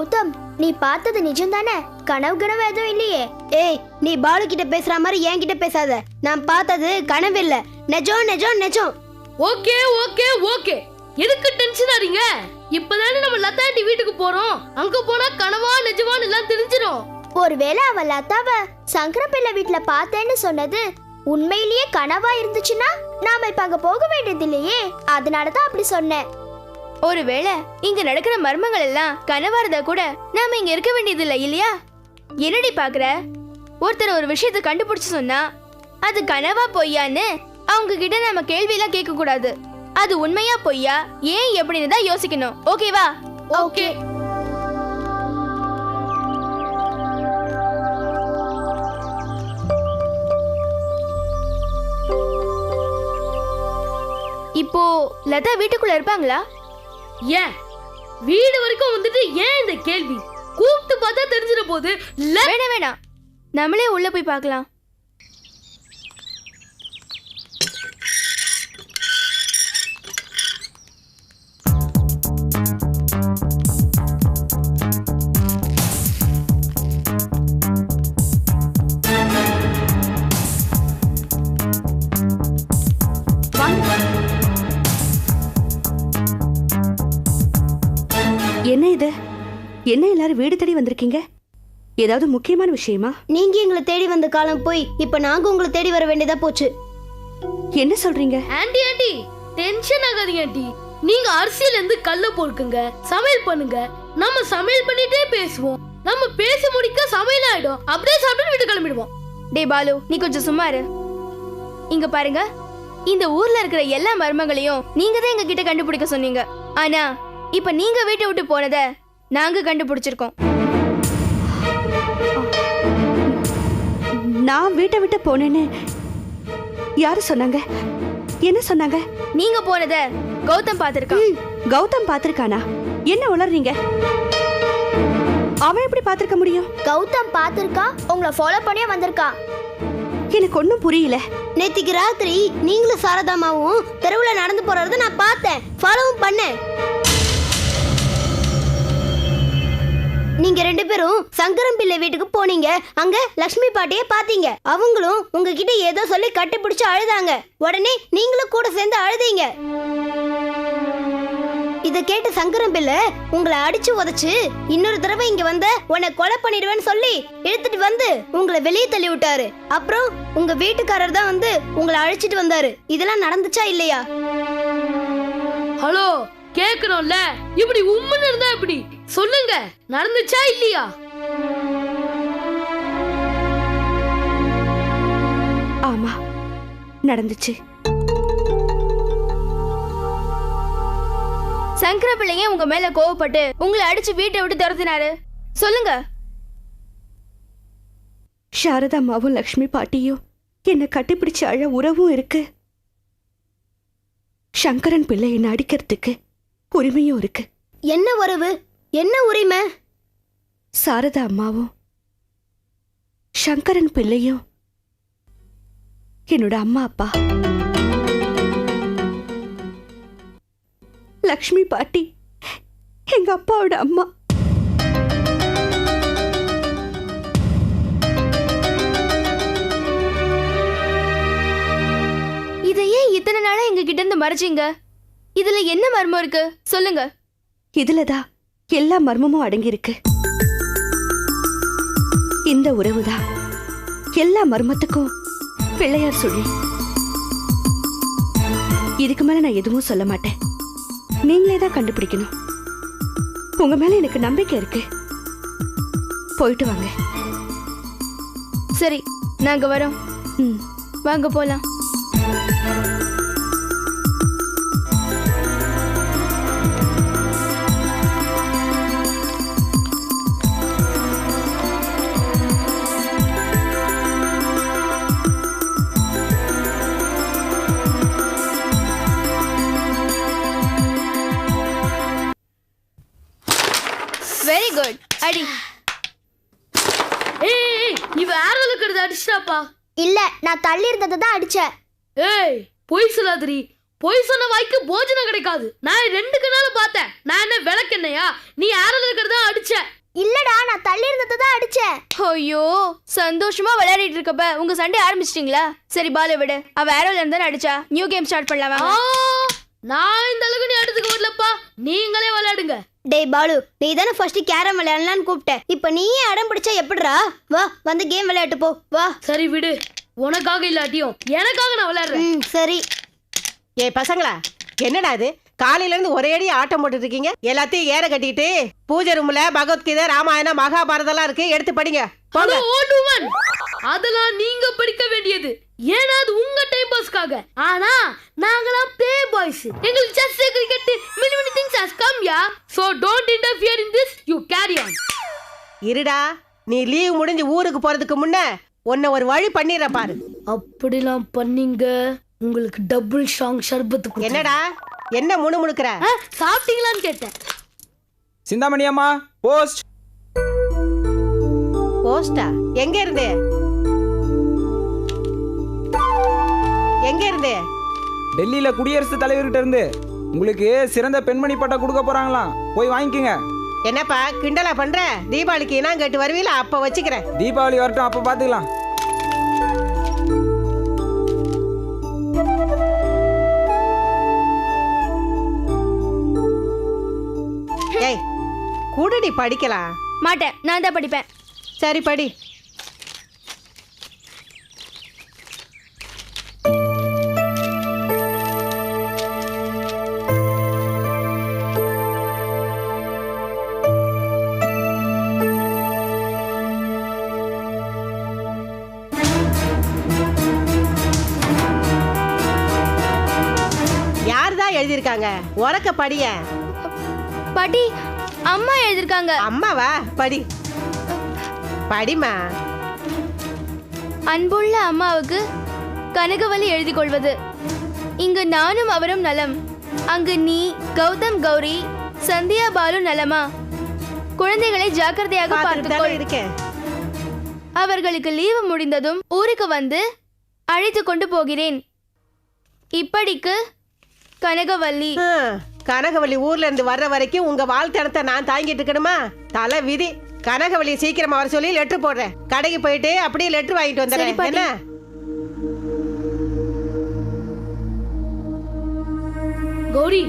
கௌதம், நீ பார்த்தது நிஜம் தானே? கனவு எதுவும் இல்லையே? ஏய், நீ பாலு கிட்ட பேசுற மாதிரி என்கிட்ட பேசாத. நான் பார்த்தது கனவு இல்ல, நிஜம் நிஜம் நிஜம். ஓகே ஓகே ஓகே, எதுக்கு டென்ஷன் ஆறீங்க? இப்பதானே நம்ம லதாண்டி வீட்டுக்கு போறோம். அங்க போனா கனவா நிஜமான்னு எல்லாம் தெரிஞ்சிடும். ஒருவேளை அவ லதாவ சங்கரப்பிள்ளை வீட்டுல பார்த்தேன்னு சொன்னது உண்மையிலேயே கனவா இருந்துச்சுன்னா நாம இப்ப அங்க போக வேண்டியது இல்லையே. அதனாலதான் அப்படி சொன்னேன். ஒருவேளை இங்க நடக்கிற மர்மங்கள் எல்லாம் கனவாரதா கூட நாம இங்க இருக்க வேண்டியது இல்லை இல்லையா? என்னடி பாக்குற? ஒருத்தர் ஒரு விஷயத்தை கண்டுபிடிச்சு சொன்னா அது கனவா பொய்யான்னு அவங்க கிட்ட நம்ம கேள்வி எல்லாம் கேட்க கூடாது. அது உண்மையா பொய்யா, ஏன் எப்படின்னு தான் யோசிக்கணும். ஓகேவா? ஓகே. இப்போ லதா வீட்டுக்குள்ள இருப்பாங்களா? ஏன் வீடு வரைக்கும் வந்துட்டு ஏன் இந்த கேள்வி? கூப்பிட்டு பார்த்தா தெரிஞ்சிட போது. வேணாம் வேணாம், நம்மளே உள்ள போய் பார்க்கலாம். என்ன இது? என்ன எல்லாரும் வீடு தேடி வந்திருக்கீங்க? ஏதாவது முக்கியமான விஷயமா? நீங்க எங்களை தேடி வந்த காலம் போய் இப்ப நாங்க உங்களை தேடி வர வேண்டியதா போச்சு. என்ன சொல்றீங்க? ஆண்டி ஆண்டி டென்ஷன் ஆகாதீங்க ஆண்டி. நீங்க அரிசியில இருந்து கல்ல போடுங்க, சமையல் பண்ணுங்க. நம்ம சமையல் பண்ணிட்டே பேசுவோம். நம்ம பேசி முடிக்க சமையல் ஆயிடும். அப்படியே சாப்பிட்டு வீட்டு கிளம்பிடுவோம். டே பாலு, நீ கொஞ்சம் சும்மா இரு. இங்க பாருங்க, இந்த ஊர்ல இருக்கிற எல்லா மர்மங்களையும் நீங்க தான் எங்க கிட்ட கண்டுபிடிக்க சொன்னீங்க. ஆனா இப்ப நீங்க வீட்டை விட்டு போனத நாங்க கண்டுபிடிச்சிருக்கோம். நான் வீட்டை விட்டு போனேன்னு யாரு சொன்னாங்க? என்ன சொன்னாங்க? நீங்க போனத கௌதம் பாத்திருக்கான். கௌதம் பாத்திருக்கானா? என்ன உளறீங்க? அவன் எப்படி பாத்திருக்க முடியும்? கௌதம் பார்த்திருக்கான், உங்களை ஃபாலோ பண்ணியே வந்திருக்கான். எனக்கு ஒன்னும் புரியல. நேத்திக்கு ராத்திரி நீங்களும் சாரதாமாவும் தெருவுல நடந்து போறத நான் பார்த்தேன், ஃபாலோவும் பண்ணேன். நீங்க ரெண்டு பேரும் சங்கரம் பிள்ளை வீட்டுக்கு போனீங்க. அங்க லட்சுமி பாட்டியை பாத்தீங்க. அவங்களும் உங்ககிட்ட ஏதோ சொல்லி கட்டி பிடிச்சு அழுதாங்க. உடனே நீங்களும் கூட சேர்ந்து அழுதீங்க. இத கேட்டு சங்கரம் பிள்ளை உங்களை அடிச்சு உதைச்சு இன்னொரு தடவை இங்க வந்த உன்னை கொலை பண்ணிடுவேன்னு சொல்லி எடுத்துட்டு வந்து உங்களை வெளியே தள்ளி விட்டாரு. அப்புறம் உங்க வீட்டுக்காரர் தான் வந்து உங்களை அழைச்சிட்டு வந்தாரு. இதெல்லாம் நடந்துச்சா இல்லையா? ஹலோ, கேக்குறோம்ல, இப்படி உம்முன்னு இருந்தா இப்படி சொல்லுங்க, நடந்துச்சா இல்லையா? ஆமா, நடந்துச்சு. சங்கர பிள்ளைங்க உங்க மேல கோவப்பட்டு உங்களை அடிச்சு வீட்டை விட்டு துரத்தினாரு. சொல்லுங்க. சாரதாமாவும் லக்ஷ்மி பாட்டியும் என்ன கட்டிப்பிடிச்சு அழ உறவும் இருக்கு. சங்கரன் பிள்ளை என்ன அடிக்கிறதுக்கு உரிமையும் இருக்கு. என்ன உறவு, என்ன உரிமை? சாரதா அம்மாவும் சங்கரன் பிள்ளையும் என்னோட அம்மா அப்பா. லக்ஷ்மி பாட்டி எங்க அப்பாவோட அம்மா. இதையே இத்தனை நாளா எங்க கிட்ட இருந்து மறைச்சீங்க. இதுல என்ன மர்மம் இருக்கு சொல்லுங்க. இதுலதான் எல்லா மர்மமும் அடங்கி இருக்கு. இந்த உறவுதான் எல்லா மர்மத்துக்கும் பிள்ளையார் சொல்லி. இதுக்கு மேல நான் எதுவும் சொல்ல மாட்டேன். நீங்களே தான் கண்டுபிடிக்கணும். உங்க மேல எனக்கு நம்பிக்கை இருக்கு. போயிட்டு வாங்க. சரி, நாங்க வரோம். வாங்க போலாம். Very good. அடி. ஏய், நீ வேற ஒருக்கறத அடிச்சாப்பா. இல்ல, நான் தள்ளி இருந்ததை தான் அடிச்சேன். ஏய், பொய் சொல்லாதடி. பொய் சொன்ன வாய்க்கு போஜனம் கிடைக்காது. நான் 2 கண்ணால பார்த்தேன். நான் என்ன விளக்கெண்ணையா? நீ யாரால இருக்கிறதா அடிச்ச? இல்லடா, நான் தள்ளி இருந்ததை தான் அடிச்சேன். ஐயோ, சந்தோஷமா விளையாடிட்டு இருக்கப்ப உங்க சண்டை ஆரம்பிச்சிட்டீங்களா? சரி பாலு விடு, அவ ஏரோல இருந்தா அடிச்சா. நியூ கேம் ஸ்டார்ட் பண்ணலாம். நான் இந்த அளவுக்கு நீ அடுத்துக்கு வரலப்பா. நீங்களே விளையாடுங்க. டேய் பாலு, நீ தானே ஃபர்ஸ்ட் கேரம் விளையாடலான்னு கூப்பிட்ட. இப்ப நீயே அடம் பிடிச்சா எப்படிடா? வா வந்து கேம் விளையாட்டு போ வா. சரி விடு, உனக்காக இல்லாட்டியும் எனக்காக நான் விளையாடுறேன். சரி. ஏ பசங்களா, என்னடா இது காலையில இருந்து ஒரே அடி ஆட்டம் போட்டுட்டு இருக்கீங்க? எல்லாத்தையும் ஏற கட்டிட்டு பூஜை ரூம்ல பகவத்கீதை, ராமாயணம், மகாபாரதம் எல்லாம் இருக்கு, எடுத்து படிங்க. ஹலோ ஓல்ட் உமன், அதெல்லாம் நீங்க படிக்க வேண்டியது. ஏன்னா அது உங்க டைம் பாஸ்க்காக. ஆனா நாங்கலாம் ப்ளே பாய்ஸ். எங்களுக்கு chess, cricket, many many things has come yeah. So don't interfere in this. You carry on. இருடா, நீ லீவ் முடிஞ்சு ஊருக்கு போறதுக்கு முன்ன உன்னை ஒரு வழி பண்ணிடுற பாரு. அப்படிலாம் பண்ணீங்க, உங்களுக்கு டபுள் ஸ்ட்ராங் ஷர்பத்து. என்னடா என்ன முணுமுணுக்குற? சாப்பிட்டீங்களான்னு கேட்டேன். சிந்தாமணி அம்மா, போஸ்ட். போஸ்டா? எங்க இருந்து? எங்க இருந்து? டெல்லியில குடியரசுத் தலைவர்கிட்ட இருந்து உங்களுக்கு சிறந்த பெண்மணி பட்டம் கொடுக்க போறாங்களாம். போய் வாங்கிக்கங்க. என்னப்பா கிண்டலா பண்ற? தீபாவளிக்கு இனம் கேட்டு வருவீல, அப்ப வச்சுக்கிறேன். தீபாவளி வரட்டும், அப்ப பாத்துக்கலாம். ஏய் கூடடி படிக்கலாம். மாட்டேன், நான் தான் படிப்பேன். சரி படி. யார்தான் எழுதியிருக்காங்க? உறக்க படிய. பாட்டி, அம்மா எழுதிருக்காங்க. அம்மாவா? படி படிமா. அன்புள்ள அம்மாவுக்கு கனகவல்லி எழுதி கொள்வது. இங்கு நானும் அவரும் நலம். அங்கு நீ, கௌதம், கௌரி, சந்தியா, பாலு நலமா? குழந்தைகளை ஜாக்கிரதையாக பார்த்துக்கொள். இருக்கேன். அவர்களுக்கு லீவு முடிந்ததும் ஊருக்கு வந்து அழைத்து கொண்டு போகிறேன். இப்படிக்கு கனகவல்லி. கனகவல்லி ஊர்ல இருந்து வர்ற வரைக்கும் உங்க வாழ்த்தனத்தை நான் தாங்கிட்டு இருக்கணுமா? தலை விதி. கனகவல்லி சீக்கிரமா வர சொல்லி லெட்டர் போடுறேன். கடைக்கு போயிட்டு அப்படியே லெட்டர் வாங்கிட்டு வந்துடுறேன். என்ன? Gowri,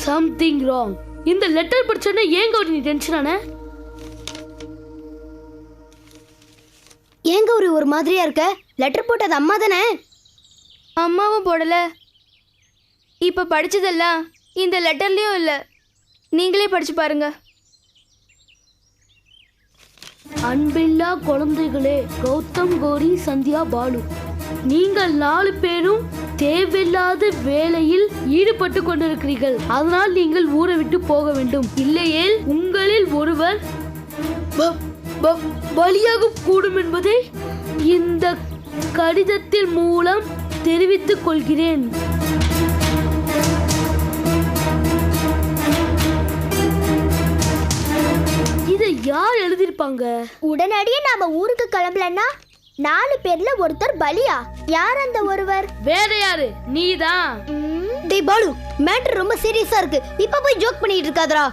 something wrong. இந்த லெட்டர் படிச்சோன்னா ஏன் கௌரி நீ டென்ஷன் ஆன? ஏங்க ஒரு மாதிரியா இருக்க? லெட்டர் போட்டது அம்மா தானே? அம்மாவும் போடல. இப்ப படிச்சதெல்லாம் இந்த லெட்டர்லயும் இல்ல. நீங்களே படிச்சு பாருங்க. அன்பில்லா குழந்தைகளே, கௌதம், கௌரி, சந்தியா, பாலு, நீங்கள் 4 பேரும் தேவையில்லாத வேலையில் ஈடுபட்டு கொண்டிருக்கிறீர்கள். அதனால் நீங்கள் ஊரை விட்டு போக வேண்டும். இல்லையேல் உங்களில் ஒருவர் பலியாக கூடும் என்பதை இந்த கடிதத்தின் மூலம் தெரிவித்துக் கொள்கிறேன். இதை யார் எழுதியிருப்பாங்க? உடனடியே நாம ஊருக்கு கிளம்பலன்னா 4 பேர்ல ஒருத்தர் பலியா? யார் அந்த ஒருவர்? வேற யாரு? நீதான். டேய் பாலு, மேட்டர் ரொம்ப சீரியஸா இருக்கு. இப்ப போய் ஜோக் பண்ணிட்டு இருக்காதடா.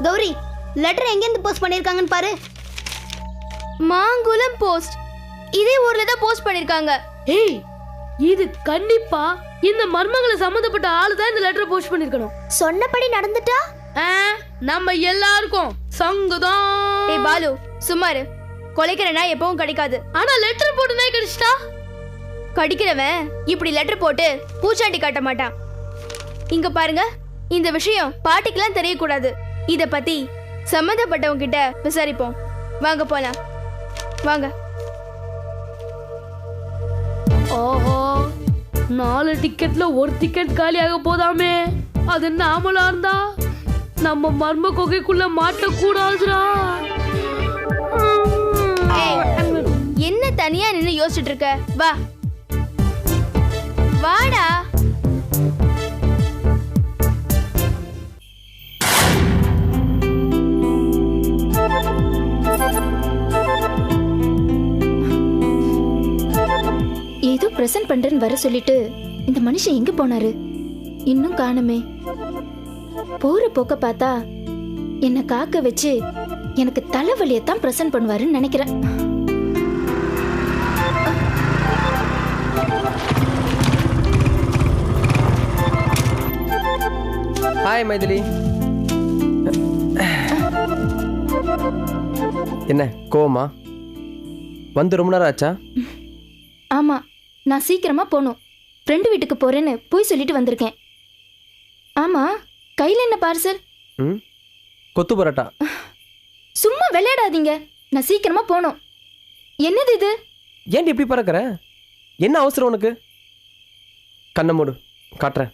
கௌரி, லெட்டர் எங்க இருந்து போஸ்ட் பண்ணிருக்காங்கன்னு பாரு. மாங்குளம் போஸ்ட். இதே ஊர்ல தான் போஸ்ட் பண்ணிருக்காங்க. ஏய், இது கண்டிப்பா இந்த மர்மங்களை சம்பந்தப்பட்ட ஆளு தான் இந்த லெட்டர் போஸ்ட் பண்ணிருக்கணும். சொன்னபடி நடந்துட்டா நம்ம எல்லாருக்கும் சங்குதான். ஏய் பாலு, சும்மாரு. கொலைக்கிற நாய் எப்பவும் கிடைக்காது. ஆனா லெட்டர் போட்டு நாய் கிடைச்சிட்டா? கடிக்கிறவன் இப்படி லெட்டர் போட்டு பூச்சாண்டி காட்ட மாட்டான். இங்க பாருங்க, இந்த விஷயம் பாட்டிக்கெல்லாம் தெரியக்கூடாது. இத பத்தி சம்பந்தப்பட்டவங்க கிட்ட விசாரிப்போம். வாங்க போலாம், வாங்க. ஓஹோ, 4 டிக்கெட்ல ஒரு டிக்கெட் காலியாக போதாமே. அது நாமளா இருந்தா நம்ம மர்ம கொகைக்குள்ள மாட்டக்கூடாதுடா. என்ன தனியா நின்னு யோசிச்சுட்டு இருக்க? வா வாடா. ஏதோ பிரசன்ட் பண்றேன்னு வர சொல்லிட்டு இந்த மனுஷன் எங்க போனாரு? இன்னும் காணுமே. போற போக்க பார்த்தா என்ன காக்க வச்சு எனக்கு தலைவலியத்தான் பிரசன்ட் பண்ணுவாருன்னு நினைக்கிறேன். ஹாய் மைதிலி. என்ன கோவமா? வந்து ரொம்ப நேரம் ஆச்சா? ஆமா, நான் சீக்கிரமா போகணும். ஃப்ரெண்டு வீட்டுக்கு போறேன்னு போய் சொல்லிட்டு வந்திருக்கேன். ஆமா, கையில என்ன பார்சல்? ம், கொத்து பரோட்டா. சும்மா விளையாடாதீங்க, நான் சீக்கிரமா போகணும். என்னது இது? ஏன்டி இப்படி பறக்கிற? என்ன அவசரம் உனக்கு? கண்ணை மூடு, காட்டுறேன்.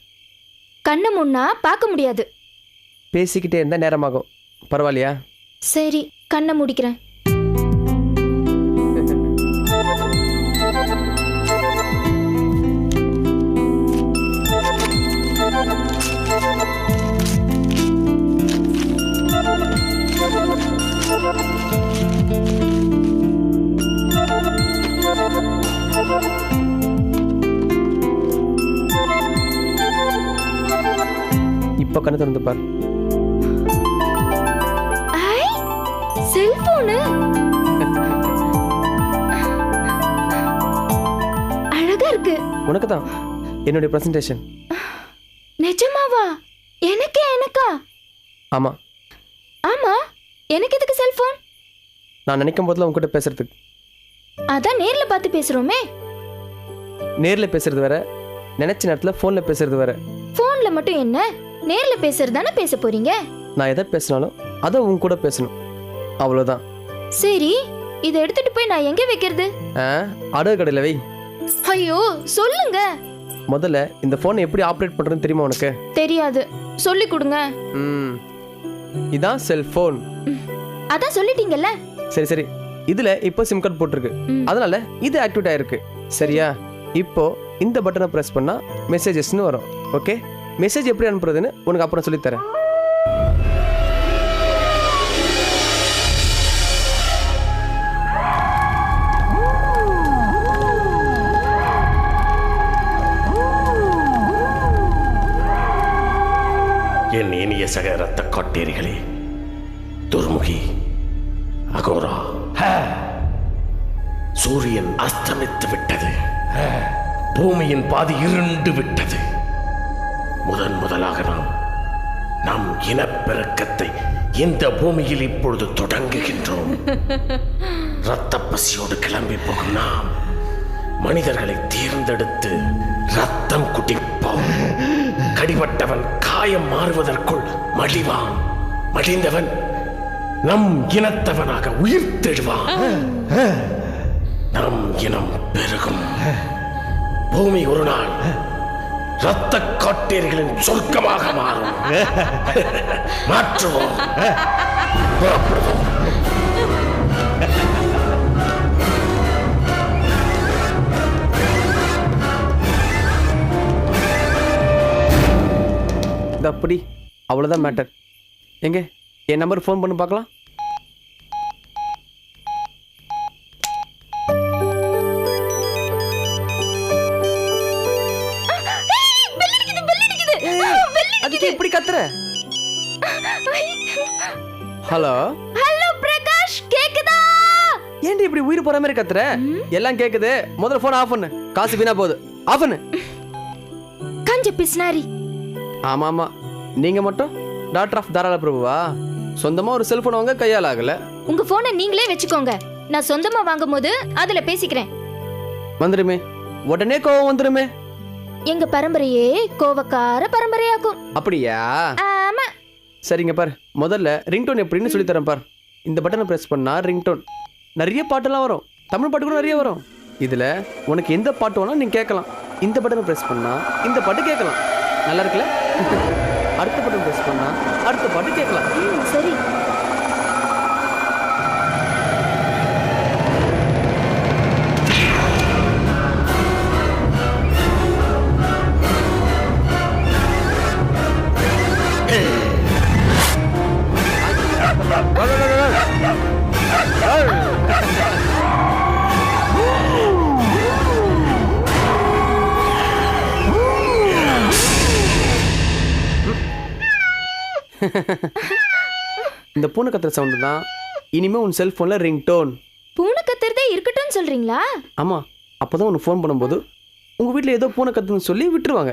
கண்ணு முன்னா பார்க்க முடியாது. பேசிக்கிட்டே இருந்தால் நேரமாகும். பரவாயில்லையா? சரி, கண்ணை மூடிக்கிறேன். இப்போ கண்ணு திறந்து பார். செல்போனு அழகா இருக்கு. உனக்கு தான் என்னுடைய பிரசன்டேஷன். நிஜமாவா? எனக்கா? ஆமா ஆமா, எனக்கு எதுக்கு செல்போன்? நான் நினைக்கும் போதுல உங்ககிட்ட பேசுறதுக்கு. அதான் நேர்ல பார்த்து பேசுறோமே. நேரில் பேசுறது வேற, நினைச்ச நேரத்தில் ஃபோனில் பேசுறது வேற. போன்ல மட்டும் என்ன, நேர்ல பேசுறது தானே பேச போறீங்க. நான் எதை பேசினாலும் அதை உன் கூட பேசணும், அவ்வளோதான். சரி, இதை எடுத்துட்டு போய் நான் எங்க வைக்கிறது? அடகு கடையில் வை. ஐயோ, சொல்லுங்க. முதல்ல இந்த ஃபோனை எப்படி ஆப்ரேட் பண்ணுறதுன்னு தெரியுமா உனக்கு? தெரியாது, சொல்லி கொடுங்க. இதான் செல்போன். அதான் சொல்லிட்டீங்கல்ல. சரி சரி, இதுல இப்போ சிம் கார்டு போட்டிருக்கு, அதனால இது ஆக்டிவேட் ஆயிருக்கு. சரியா? இப்போ இந்த பட்டனை பிரஸ் பண்ணா மெசேஜஸ்னு வரும். ஓகே, மெசேஜ் எப்படி அனுப்புறதுன்னு உனக்கு அப்புறம் சொல்லி தரேன். என் இனிய சக ரத்த காட்டேரிகளே, துர்முகி, அகோரா, சூரியன் அஸ்தமித்து விட்டது. பூமியின் பாதி இருண்டு விட்டது. முதலாக நம் இனப்பெருக்கத்தை இந்த பூமியில் இப்பொழுது தொடங்குகின்றோம். இரத்த பசியோடு கிளம்பி போகும் நாம் மனிதர்களை தேர்ந்தெடுத்து ரத்தம் குடிப்போம். கடிபட்டவன் காயம் மாறுவதற்குள் மடிவான், மடிந்தவன் நம் இனத்தவனாக உயிர்த்தெழுவான். நம் இனம் பெருகும். பூமி ஒரு நாள் இரத்த காட்டேரிகளின் சொர்க்கமாக மாறும். மாற்றுவோம், புறப்படுவோம். அப்படி அவ்வளோதான் மேட்டர். எங்க என் நம்பர் ஃபோன் பண்ணி பார்க்கலாம். அதுக்கு இப்படி கத்துற? ஹலோ ஹலோ பிரகாஷ், கேக்குதா? ஏன்டி இப்படி உயிர் போற மாதிரி கத்துற? எல்லாம் கேக்குது, முதல்ல போன் ஆஃப் பண்ணு. காசு வீணா போகுது, ஆஃப் பண்ணு. கஞ்ச பிஸ்னாரி. ஆமா ஆமா, நீங்க மட்டும் டாக்டர் ஆஃப் தாராள பிரபுவா? சொந்தமா ஒரு செல்போன் வாங்க கையால் ஆகல. உங்க போனை நீங்களே வச்சுக்கோங்க, நான் சொந்தமா வாங்கும் போது அதுல பேசிக்கிறேன். வந்துருமே, உடனே கோவம் வந்துருமே. எங்க பரம்பரையே கோவக்கார பரம்பரையாக்கும். அப்படியா? ஆமா. சரிங்க பார், முதல்ல ரிங்டோன் எப்படின்னு சொல்லி தரேன் பார். இந்த பட்டனை பிரஸ் பண்ணா ரிங்டோன் நிறைய பாட்டெல்லாம் வரும், தமிழ் பாட்டு கூட நிறைய வரும். இதுல உனக்கு எந்த பாட்டு வேணாலும் நீங்க கேட்கலாம். இந்த பட்டனை பிரஸ் பண்ணா இந்த பாட்டு கேட்கலாம். நல்லா இருக்குல்ல? அடுத்த பட்டன் பிரஸ் பண்ணா அடுத்த பாட்டு கேட்கலாம். சரி. இந்த பூனை கத்துற சவுண்டு தான் இனிமே உன் செல்போன்ல ரிங்டோன். பூனை கத்துறதே இருக்கட்டும்னு சொல்றீங்களா? ஆமா, அப்பதான் உனக்கு ஃபோன் பண்ணும்போது உங்க வீட்ல ஏதோ பூனை கத்துன்னு சொல்லி விட்டுருவாங்க.